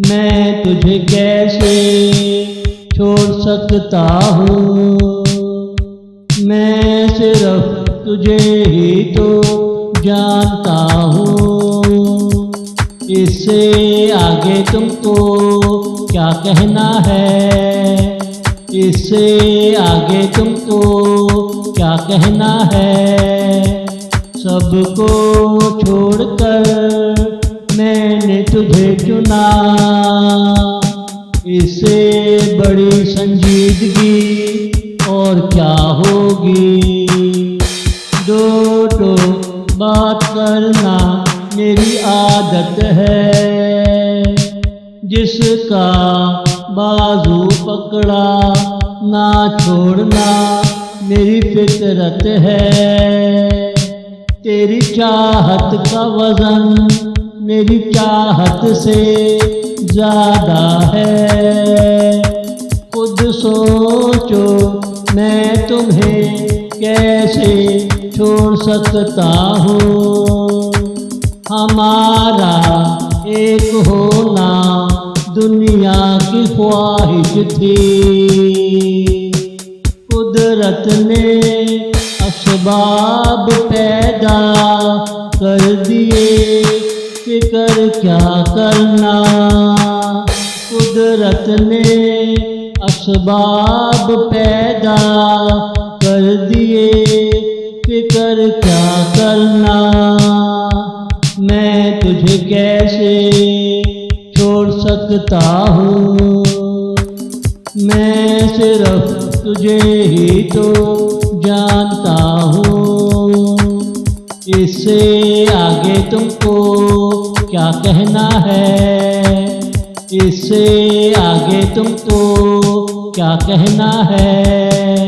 मैं तुझे कैसे छोड़ सकता हूँ। मैं सिर्फ तुझे ही तो जानता हूँ। इससे आगे तुमको क्या कहना है, इससे आगे तुमको क्या कहना है। सबको छोड़कर मैंने तुझे चुना, इससे बड़ी संजीदगी और क्या होगी। दो तो बात करना मेरी आदत है, जिसका बाजू पकड़ा ना छोड़ना मेरी फितरत है। तेरी चाहत का वजन मेरी चाहत से ज्यादा है। खुद सोचो मैं तुम्हें कैसे छोड़ सकता हूँ। हमारा एक होना दुनिया की ख्वाहिश थी। कुदरत ने असबाब पैदा कर दिए, फिक्र क्या करना। कुदरत ने असबाब पैदा कर दिए, फिक्र क्या करना। मैं तुझे कैसे छोड़ सकता हूँ। मैं सिर्फ तुझे ही तो जानता हूँ। इससे आगे तुमको क्या कहना है, इससे आगे तुमको क्या कहना है।